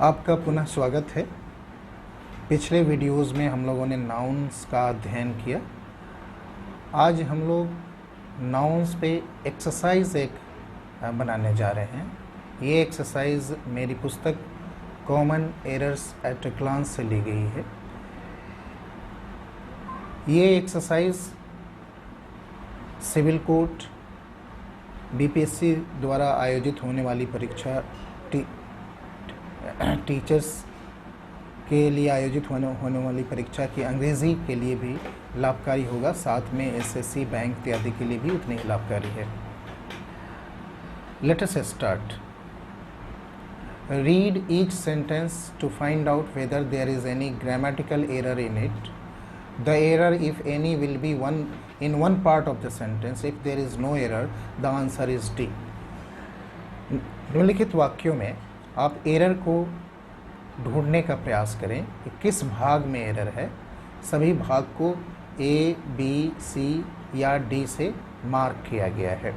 आपका पुनः स्वागत है। पिछले वीडियोस में हम लोगों ने नाउन्स का अध्ययन किया। आज हम लोग नाउन्स पे एक्सरसाइज एक बनाने जा रहे हैं। ये एक्सरसाइज मेरी पुस्तक common errors at a glance से ली गई है। ये एक्सरसाइज सिविल कोर्ट बीपीएससी द्वारा आयोजित होने वाली परीक्षा टीचर्स के लिए आयोजित होने वाली परीक्षा की अंग्रेज़ी के लिए भी लाभकारी होगा, साथ में एसएससी बैंक इत्यादि के लिए भी उतनी ही लाभकारी है। Let us start. Read each sentence to find out whether there is any grammatical error in it. The error if any will be one part of the sentence. If there is no error the answer is D. निम्नलिखित वाक्यों में आप error को ढूंढने का प्रयास करें कि किस भाग में एरर है। सभी भाग को ए, बी, सी या डी से मार्क किया गया है।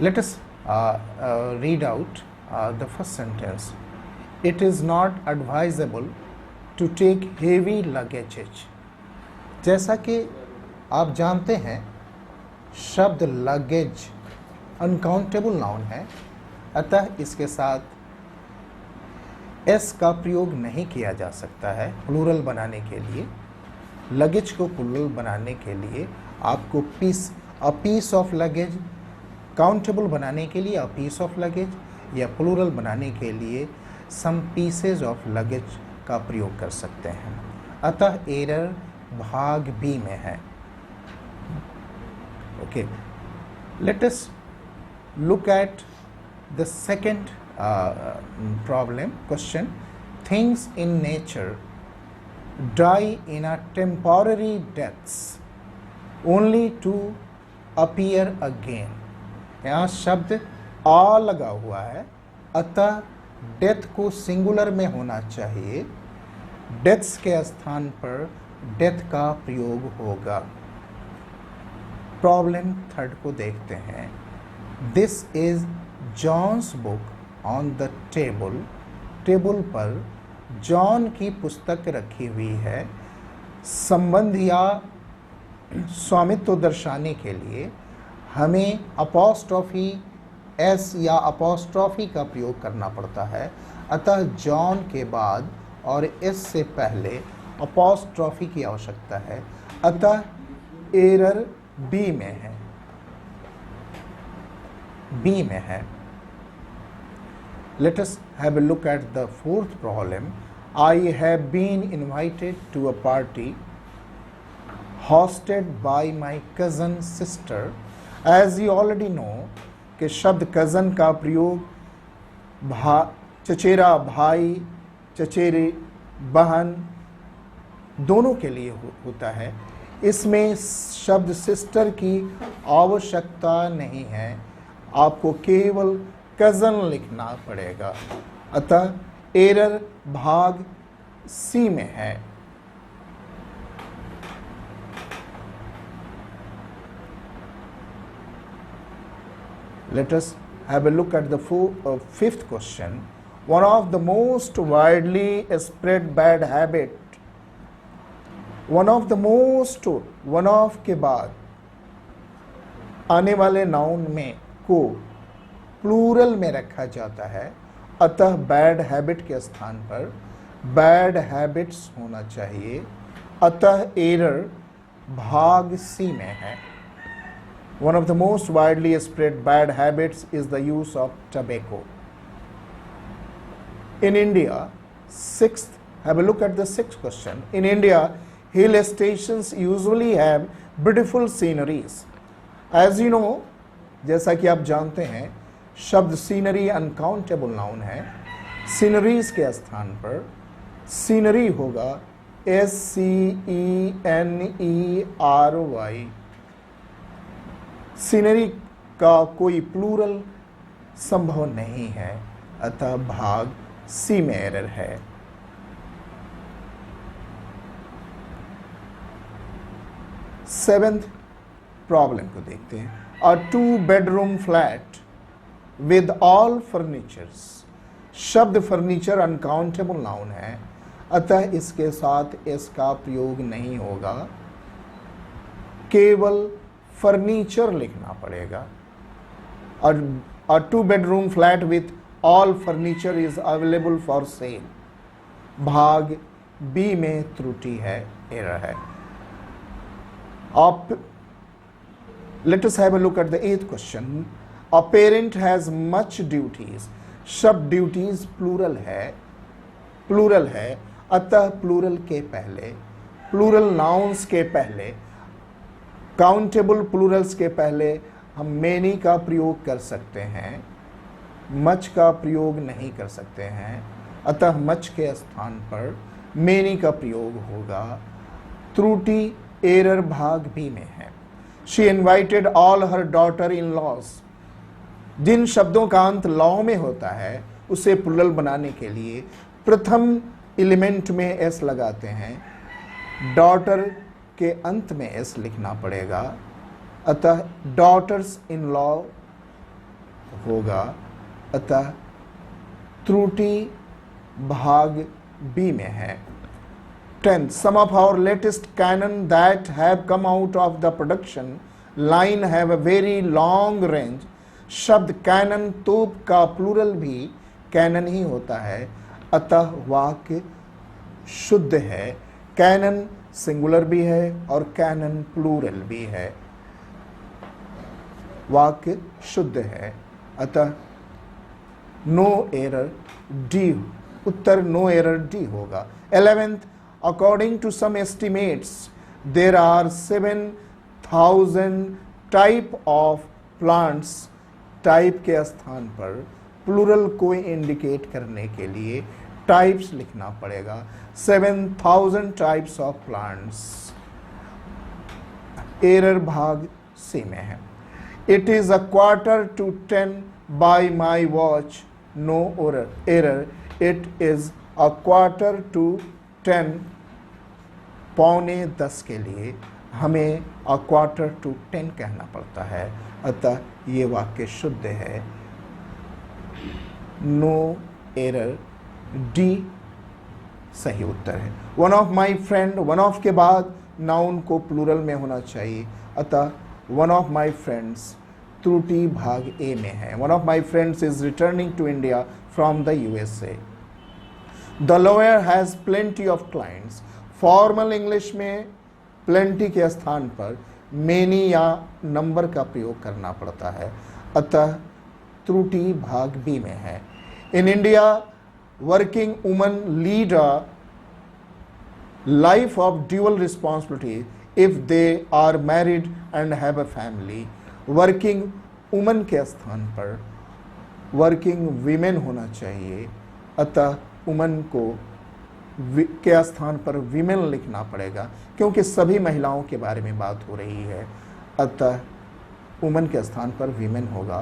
Let us read out the first sentence. It is not advisable to take heavy luggages. जैसा कि आप जानते हैं, शब्द लगेज अनकाउंटेबल नाउन है, अतः इसके साथ एस का प्रयोग नहीं किया जा सकता है। प्लूरल बनाने के लिए, लगेज को प्लूरल बनाने के लिए आपको a piece of luggage, countable बनाने के लिए अ पीस ऑफ लगेज, या प्लूरल बनाने के लिए सम पीसेज ऑफ लगेज का प्रयोग कर सकते हैं। अतः एरर भाग बी में है। Okay, let us look at the second question. Things in nature die in a temporary deaths only to appear again. यहाँ शब्द आ लगा हुआ है, अतः डेथ को सिंगुलर में होना चाहिए। डेथ्स के स्थान पर डेथ का प्रयोग होगा। प्रॉब्लम थर्ड को देखते हैं। This is John's book on the table. Table पर जॉन की पुस्तक रखी हुई है। संबंध या स्वामित्व दर्शाने के लिए हमें अपॉस्ट्रॉफी एस या अपॉस्ट्रॉफी का प्रयोग करना पड़ता है। अतः जॉन के बाद और एस से पहले अपॉस्ट्रॉफी की आवश्यकता है। अतः एरर बी में है, बी में है। Let us have a look at the fourth problem. I have been invited to a party hosted by my cousin sister. As you already know कि शब्द cousin का प्रयोग चचेरा भाई, चचेरी बहन दोनों के लिए होता है। इसमें शब्द सिस्टर की आवश्यकता नहीं है, आपको केवल कज़न लिखना पड़ेगा। अतः एरर भाग सी में है। Let us have a look at the fifth question. One of the most widely spread bad habit. One of के बाद आने वाले नाउन में को प्लूरल में रखा जाता है, अतः बैड हैबिट के स्थान पर बैड हैबिट्स होना चाहिए। अतः एरर भाग सी में है। One of the most widely spread bad habits is the use of tobacco. In India, have a look at the sixth question. In India, hill stations usually have beautiful sceneries. As you know, जैसा कि आप जानते हैं, शब्द scenery uncountable noun है। Sceneries के स्थान पर सीनरी होगा SCENERY। सीनरी का कोई प्लूरल संभव नहीं है, अतः भाग सी में एरर है। सेवेंथ प्रॉब्लम को देखते हैं। A 2-bedroom flat with all furnitures शब्द फर्नीचर अनकाउंटेबल नाउन है, अतः इसके साथ एस का प्रयोग नहीं होगा, केवल फर्नीचर लिखना पड़ेगा। A 2-bedroom flat with all furniture is available for sale। भाग बी में त्रुटि है, एरर है। Let us have a look at the 8th question। A parent has much duties। शब्द ड्यूटीज प्लूरल है, अतः प्लूरल के पहले, प्लूरल नाउन्स के पहले, काउंटेबल प्लूरल्स के पहले हम मेनी का प्रयोग कर सकते हैं, मच का प्रयोग नहीं कर सकते हैं, अतः मच के स्थान पर मेनी का प्रयोग होगा। त्रुटि एरर भाग बी में है। She invited all her daughter in laws. जिन शब्दों का अंत लॉ में होता है उसे प्लूरल बनाने के लिए प्रथम एलिमेंट में एस लगाते हैं, डॉटर के अंत में एस लिखना पड़ेगा, अतः डॉटर्स इन लॉ होगा, अतः त्रुटि भाग बी में है। 10th, some of our latest cannon that have come out of the production line have a very long range। शब्द कैनन, तोप का प्लूरल भी कैनन ही होता है, अतः वाक्य शुद्ध है। कैनन सिंगुलर भी है और कैनन प्लूरल भी है, वाक्य शुद्ध है, अतः नो एरर डी, उत्तर नो एरर डी होगा। 11th, according to some estimates there are 7,000 type of plants। Type के स्थान पर प्लूरल को इंडिकेट करने के लिए टाइप्स लिखना पड़ेगा। 7,000 टाइप्स ऑफ प्लांट्स, एरर भाग सी में है। It is a 9:45 by my watch, no error. It is a 9:45 पौने 10 के लिए हमें a 9:45 कहना पड़ता है, अतः ये वाक्य शुद्ध है, नो एरर डी सही उत्तर है। One of my friend, one of के बाद नाउन को प्लूरल में होना चाहिए, अतः वन ऑफ माई फ्रेंड्स त्रुटि भाग ए में है। One of my friends is returning to India from the USA। The lawyer has plenty of clients. Formal English में प्लेंटी के स्थान पर मेनी या नंबर का प्रयोग करना पड़ता है, अतः त्रुटि भाग बी में है। In India working women lead a life of dual responsibility if they are married and have a family. Working women के स्थान पर वर्किंग वीमेन होना चाहिए, अतः वुमन को के स्थान पर वीमेन लिखना पड़ेगा, क्योंकि सभी महिलाओं के बारे में बात हो रही है, अतः वुमन के स्थान पर वीमेन होगा।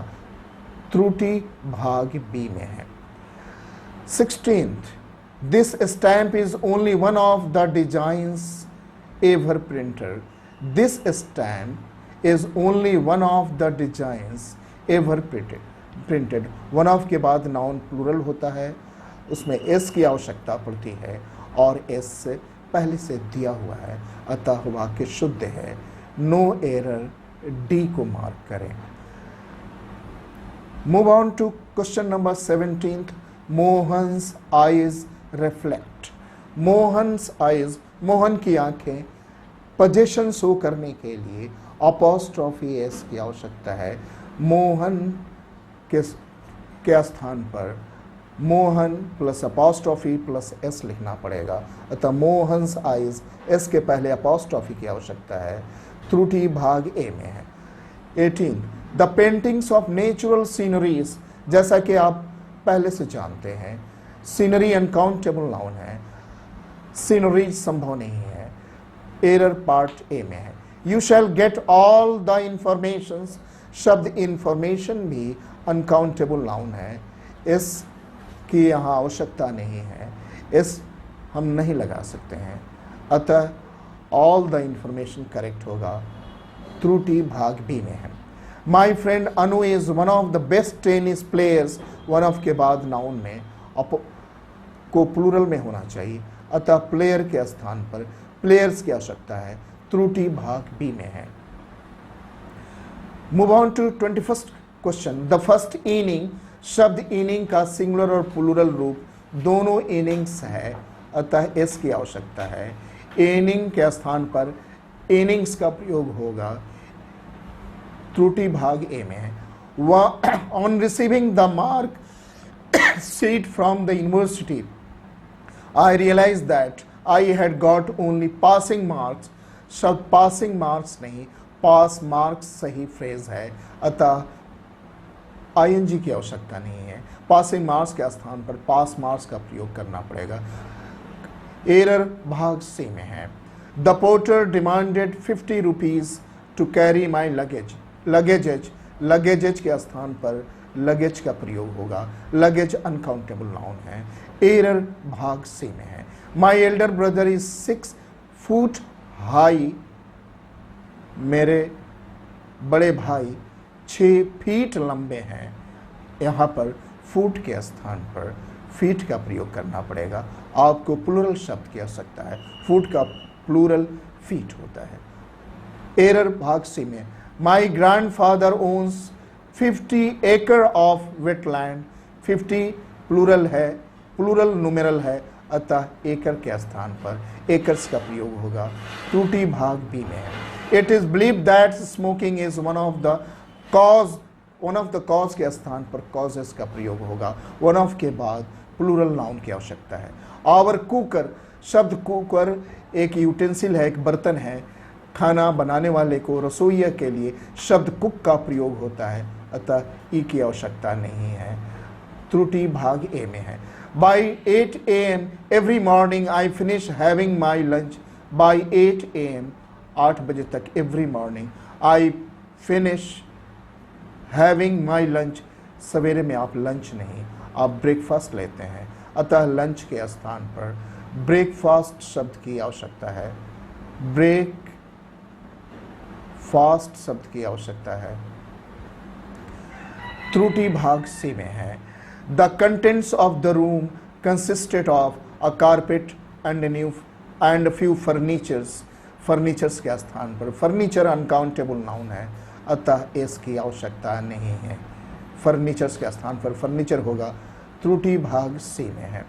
त्रुटि भाग बी में है। 16th, this stamp is only one of the designs ever printer. This stamp is only one of the designs ever printed. One of के बाद नाउन प्लूरल होता है, उसमें एस की आवश्यकता पड़ती है और एस से पहले से दिया हुआ है, अतः वाक्य शुद्ध है। नो एरर डी को मार्क करें। Move on to question number 17th। Mohan's eyes reflect. Mohan's eyes, Mohan की आंखें पोजीशन शो करने के लिए अपॉस्ट्रोफी एस की आवश्यकता है। मोहन के स्थान पर Mohan plus apostrophe plus S लिखना पड़ेगा, अतः मोहन्स आइज एस के पहले अपॉस्ट्रोफी की आवश्यकता है। त्रुटि भाग ए में है। 18, the paintings of natural sceneries. जैसा कि आप पहले से जानते हैं, सीनरी अनकाउंटेबल नाउन है, सीनरीज संभव नहीं है, एरर पार्ट ए में है। You shall get all the information. शब्द इंफॉर्मेशन भी अनकाउंटेबल नाउन है, इस की यहाँ आवश्यकता नहीं है, इस हम नहीं लगा सकते हैं, अतः ऑल द इंफॉर्मेशन करेक्ट होगा। त्रुटि भाग बी में है। My friend Anu is one of the best tennis players. One of के बाद नाउन में को प्लूरल में होना चाहिए, अतः प्लेयर के स्थान पर प्लेयर्स की आवश्यकता है। त्रुटि भाग बी में है। Move on to 21st question. The first inning, शब्द इनिंग का सिंगुलर और प्लूरल रूप दोनों इनिंग्स है, अतः एस की आवश्यकता है। इनिंग के स्थान पर इनिंग्स का प्रयोग होगा, त्रुटि भाग ए में है। On receiving the mark sheet from the university I realized that I had got only passing marks। शब्द passing marks नहीं, pass marks सही फ्रेज है, अतः ing की आवश्यकता नहीं है। passing marks के स्थान पर pass marks का प्रयोग करना पड़ेगा। एरर भाग सी में है। The porter demanded 50 rupees to carry my luggage। लगेजेज के स्थान पर लगेज का प्रयोग होगा। लगेज अनकाउंटेबल नाउन है। एरर भाग सी में है। My elder brother is 6 foot high. मेरे बड़े भाई 6 फीट लंबे हैं। यहाँ पर फुट के स्थान पर फीट का प्रयोग करना पड़ेगा। आपको प्लूरल शब्द की आवश्यकता है। फुट का प्लूरल फीट होता है। एरर भाग सी में। My grandfather owns 50 acre of wetland. 50 plural है, प्लूरल नुमेरल है, अतः एकड़ के स्थान पर एकर्स का प्रयोग होगा। त्रुटि भाग बी में है। It is believe that smoking is one of the cause के स्थान पर कॉजेस का प्रयोग होगा। वन ऑफ के बाद प्लूरल नाउन की आवश्यकता है। आवर कुकर, शब्द कुकर एक यूटेंसिल है, एक बर्तन है। खाना बनाने वाले को, रसोइया के लिए शब्द कुक का प्रयोग होता है, अतः ई की आवश्यकता नहीं है। त्रुटि भाग ए में है। By 8 AM every morning I finish having my lunch. By 8 AM 8 बजे तक every morning I finish having my lunch. सवेरे में आप लंच नहीं, आप ब्रेकफास्ट लेते हैं, अतः लंच के स्थान पर ब्रेकफास्ट शब्द की आवश्यकता है। ब्रेक फास्ट शब्द की आवश्यकता है। त्रुटि भाग सी में है। The contents of the room consisted of a carpet and few furnitures. Furnitures के स्थान पर फर्नीचर अनकाउंटेबल नाउन है, अतः एस की आवश्यकता नहीं है। फर्नीचर्स के स्थान पर फर्नीचर होगा। त्रुटि भाग सी में है।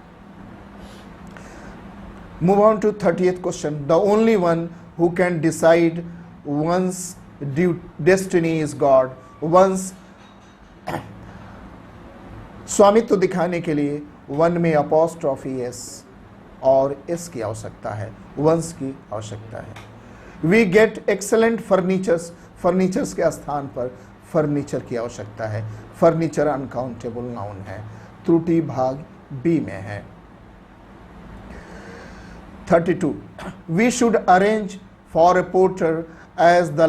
Move on to 30th question. The only one who can decide one's destiny is God। once स्वामित्व दिखाने के लिए वन में अपॉस्ट्रोफी एस और एस की आवश्यकता है, वंस की आवश्यकता है। We get excellent furnitures, furnitures के स्थान पर फर्नीचर की आवश्यकता है। फर्नीचर अनकाउंटेबल नाउन है। त्रुटि भाग बी में है। 32 we should arrange for a porter as the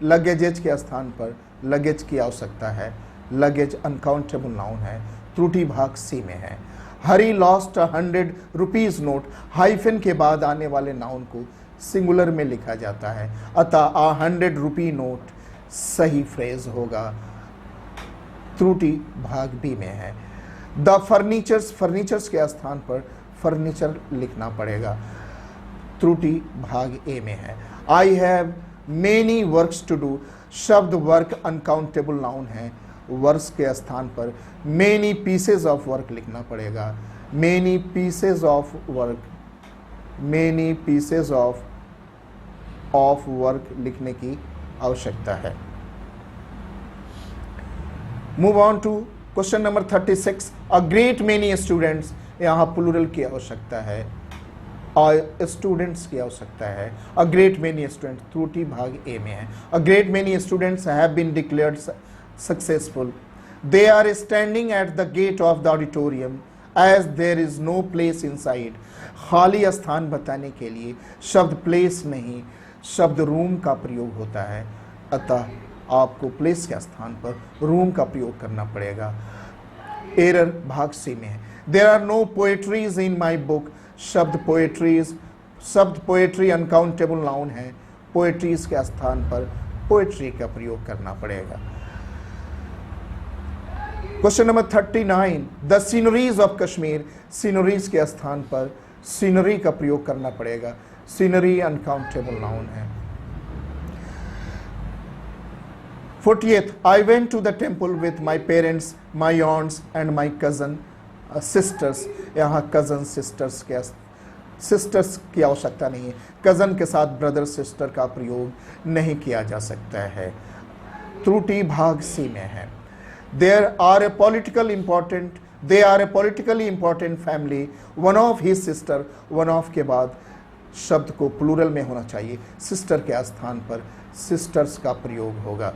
luggages के स्थान पर लगेज की आवश्यकता है। लगेज अनकाउंटेबल नाउन है। त्रुटि भाग सी में है। हरी लॉस्ट 100 रुपीज नोट। हाइफन के बाद आने वाले नाउन को सिंगुलर में लिखा जाता है, अतः 100 रुपी नोट सही फ्रेज होगा। त्रुटि भाग बी में है। द फर्नीचर्स, फर्नीचर्स के स्थान पर फर्नीचर लिखना पड़ेगा। त्रुटि भाग ए में है। I have many works to do. शब्द वर्क अनकाउंटेबल नाउन है, वर्क्स के स्थान पर मेनी पीसेज ऑफ वर्क लिखना पड़ेगा। Many pieces of work, many pieces of work लिखने की आवश्यकता है। Move on to question number 36। A great many students, यहाँ प्लूरल की आवश्यकता है और स्टूडेंट्स की आवश्यकता है। अ ग्रेट मेनी स्टूडेंट्स त्रुटि भाग ए में है। A great many students have been declared successful. They are standing at the gate of the auditorium as there is no place inside. खाली स्थान बताने के लिए शब्द प्लेस नहीं, शब्द रूम का प्रयोग होता है, अतः आपको प्लेस के स्थान पर रूम का प्रयोग करना पड़ेगा। एरर भाग सी में है। There are no poetries in my book. शब्द पोएट्रीज, शब्द पोएट्री अनकाउंटेबल नाउन है, पोएट्रीज के स्थान पर पोएट्री का प्रयोग करना पड़ेगा। Question number 39, the sceneries of Kashmir, sceneries के स्थान पर सीनरी का प्रयोग करना पड़ेगा। सीनरी अनकाउंटेबल नाउन है। 40th, I went to the temple with my parents, my aunts and my cousin sisters। यहाँ cousin sisters के सिस्टर्स की आवश्यकता नहीं है, कज़न के साथ ब्रदर सिस्टर का प्रयोग नहीं किया जा सकता है। त्रुटि भाग सी में है। They are a politically important family, one of his sister, one of के बाद शब्द को प्लूरल में होना चाहिए, सिस्टर के स्थान पर सिस्टर्स का प्रयोग होगा।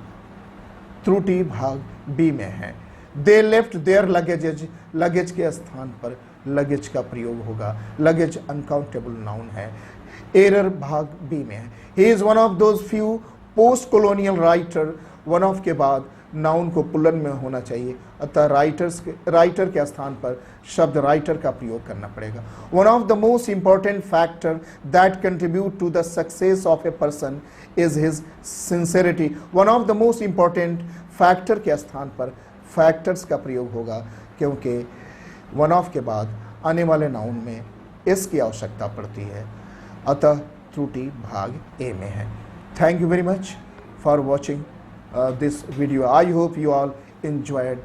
त्रुटि भाग बी में है। दे लेफ्ट देयर लगेजेज, लगेज के स्थान पर लगेज का प्रयोग होगा, लगेज अनकाउंटेबल नाउन है। एरर भाग बी में है। He is one of those few post colonial writer, one of के बाद नाउन को पुल्लन में होना चाहिए, अतः राइटर के स्थान पर शब्द राइटर का प्रयोग करना पड़ेगा। One of the most important factor that contribute to the success of a person is his sincerity. One of the most important factor के स्थान पर फैक्टर्स का प्रयोग होगा, क्योंकि वन ऑफ के बाद आने वाले नाउन में इस की आवश्यकता पड़ती है, अतः त्रुटि भाग ए में है। Thank you very much for watching this video. I hope you all enjoyed